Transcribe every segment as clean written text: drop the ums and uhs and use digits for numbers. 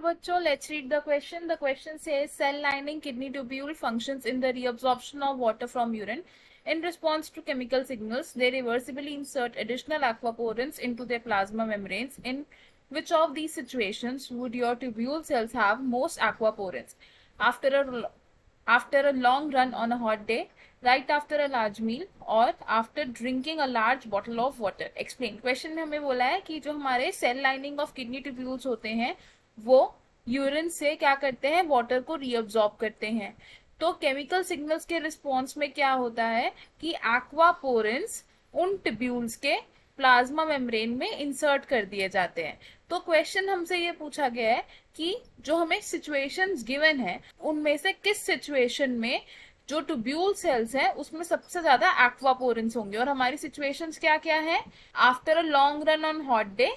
बच्चों, let's read the question. The question says cell lining kidney tubule functions in the reabsorption of water from urine. In response to chemical signals, they reversibly insert additional aquaporins into their plasma membranes. In which of these situations would your tubule cells have most aquaporins? After a long run on a hot day, right after a large meal, और after drinking a large bottle of water. Explain. Question में हमें बोला है कि जो हमारे cell lining of kidney tubules होते हैं वो यूरिन से क्या करते हैं, वाटर को रीअब्सॉर्ब करते हैं. तो केमिकल सिग्नल्स के रिस्पॉन्स में क्या होता है कि एक्वापोरेंस उन ट्यूब्यूल्स के प्लाज्मा मेम्ब्रेन में इंसर्ट कर दिए जाते हैं. तो क्वेश्चन हमसे ये पूछा गया है कि जो हमें सिचुएशंस गिवन है उनमें से किस सिचुएशन में जो ट्यूब्यूल सेल्स हैं उसमें सबसे ज्यादा एक्वापोरेंस होंगे. और हमारी सिचुएशंस क्या क्या है? After a long run on hot day,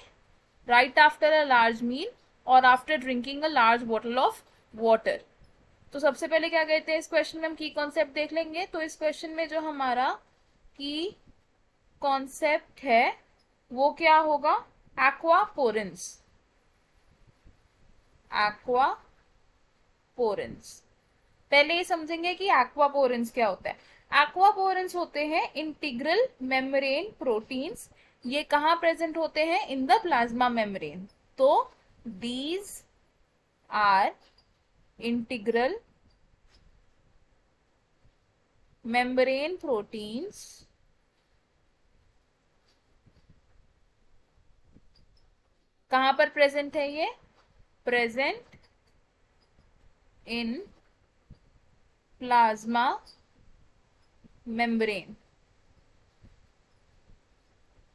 right after a large meal और after drinking a large bottle of water. तो सबसे पहले क्या कहते हैं इस क्वेश्चन में, हम की कॉन्सेप्ट देख लेंगे. तो इस क्वेश्चन में जो हमारा की कॉन्सेप्ट है वो क्या होगा? एक्वापोरेंस. एक्वापोरेंस पहले ये समझेंगे कि एक्वापोरेंस क्या होता है. एक्वापोरेंस होते हैं इंटीग्रल मेम्ब्रेन प्रोटीन्स. ये कहाँ प्रेजेंट होते हैं? In the plasma membrane. तो these are integral membrane proteins कहां पर प्रेजेंट है? ये प्रेजेंट इन प्लाज्मा मेम्ब्रेन.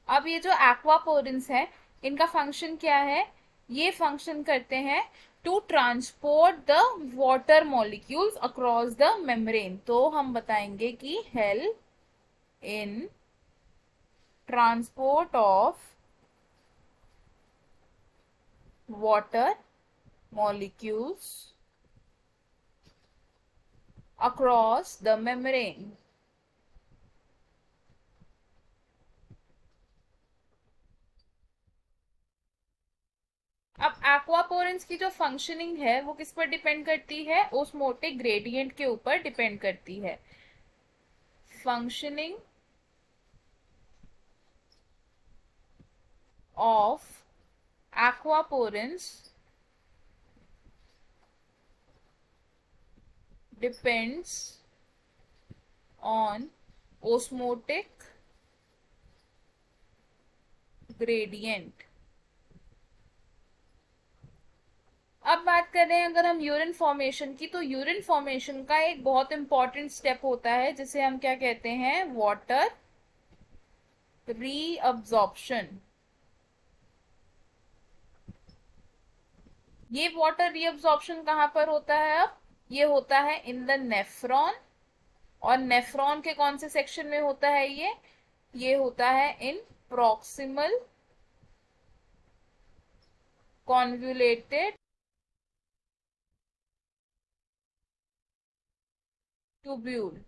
अब ये जो एक्वापोरेंस है इनका फंक्शन क्या है? ये फंक्शन करते हैं to transport the water molecules across the membrane. तो हम बताएंगे कि help in transport of water molecules across the membrane. अब एक्वापोरेंस की जो फंक्शनिंग है वो किस पर डिपेंड करती है? ओस्मोटिक ग्रेडियंट के ऊपर डिपेंड करती है. Functioning of aquaporins depends on osmotic gradient. अब बात कर रहे हैं अगर हम यूरिन फॉर्मेशन की, तो यूरिन फॉर्मेशन का एक बहुत इंपॉर्टेंट स्टेप होता है जिसे हम क्या कहते हैं? Water reabsorption. ये वाटर रीअब्जॉर्प्शन कहां पर होता है? अब ये होता है इन द नेफ्रॉन. और नेफ्रॉन के कौन से सेक्शन में होता है ये होता है इन प्रॉक्सिमल कॉन्वुलेटेड ट्यूब्यूल,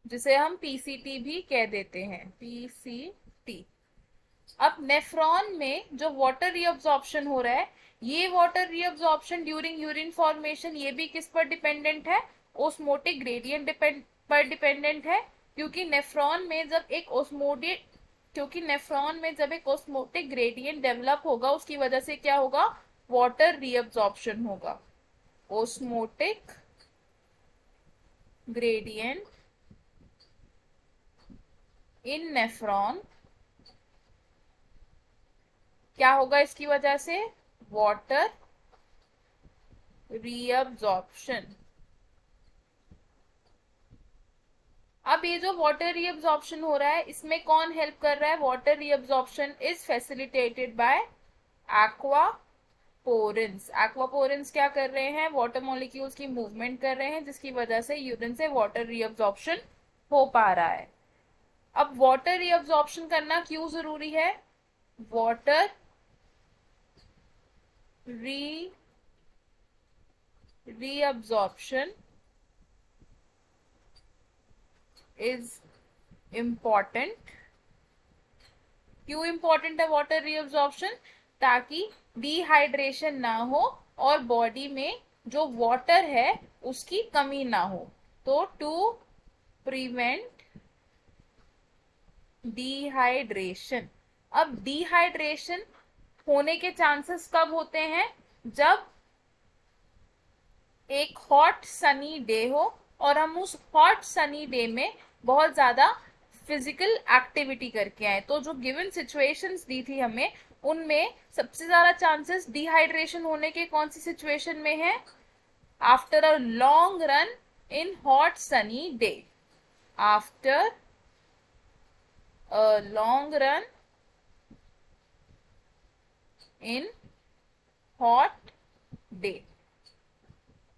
जिसे हम पीसीटी भी कह देते हैं. पीसीटी. अब नेफ्रॉन में जो वाटर रीअब्जॉर्प्शन हो रहा है, ये water reabsorption during urine formation ये भी किस पर डिपेंडेंट है? ओस्मोटिक ग्रेडियंट पर डिपेंडेंट है. क्योंकि नेफ्रॉन में जब एक ओस्मोटिक ग्रेडियंट डेवलप होगा उसकी वजह से क्या होगा? वाटर रीअब्जॉर्प्शन होगा. ओस्मोटिक ग्रेडियंट इन नेफ्रॉन क्या होगा इसकी वजह से? Water reabsorption. अब ये जो वाटर रीअब्जॉर्प्शन हो रहा है इसमें कौन हेल्प कर रहा है? Water reabsorption is facilitated by aquaporins. Aquaporins क्या कर रहे हैं? वाटर मॉलिक्यूल्स की मूवमेंट कर रहे हैं जिसकी वजह से यूरिन से वाटर रीअब्जॉर्प्शन हो पा रहा है. अब वाटर रीअब्जॉर्प्शन करना क्यों जरूरी है? Water reabsorption is important. क्यों इंपॉर्टेंट है वाटर रीअब्जॉर्प्शन? ताकि डिहाइड्रेशन ना हो और बॉडी में जो वाटर है उसकी कमी ना हो। तो टू प्रिवेंट डिहाइड्रेशन। अब डिहाइड्रेशन होने के चांसेस कब होते हैं? जब एक हॉट सनी डे हो और हम उस हॉट सनी डे में बहुत ज्यादा फिजिकल एक्टिविटी करके आए। तो जो गिवन सिचुएशंस दी थी हमें, उनमें सबसे ज्यादा चांसेस डिहाइड्रेशन होने के कौन सी सिचुएशन में है? After a long run in hot sunny day. After a long run in hot day.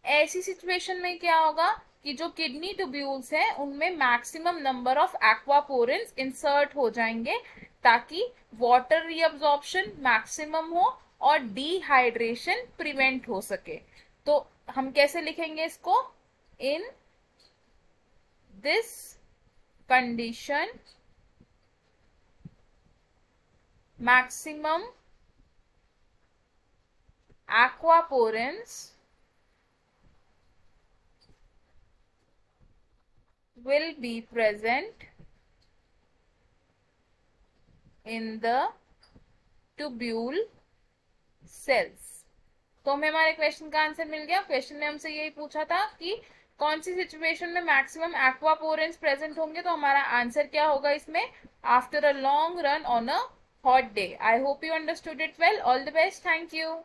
ऐसी सिचुएशन में क्या होगा कि जो किडनी ट्यूब्यूल्स है उनमें मैक्सिमम नंबर ऑफ एक्वापोरेंस इंसर्ट हो जाएंगे ताकि वाटर रीअब्जॉर्प्शन मैक्सिमम हो और डिहाइड्रेशन प्रिवेंट हो सके। तो हम कैसे लिखेंगे इसको? In this condition maximum aquaporins will be present in the tubule cells। तो हमें हमारे क्वेश्चन का आंसर मिल गया। क्वेश्चन ने हमसे यही पूछा था कि कौन सी सिचुएशन में मैक्सिमम एक्वापोरेंस प्रेजेंट होंगे, तो हमारा आंसर क्या होगा इसमें? After a long run on a hot day. I hope you understood it well. All the best. Thank you.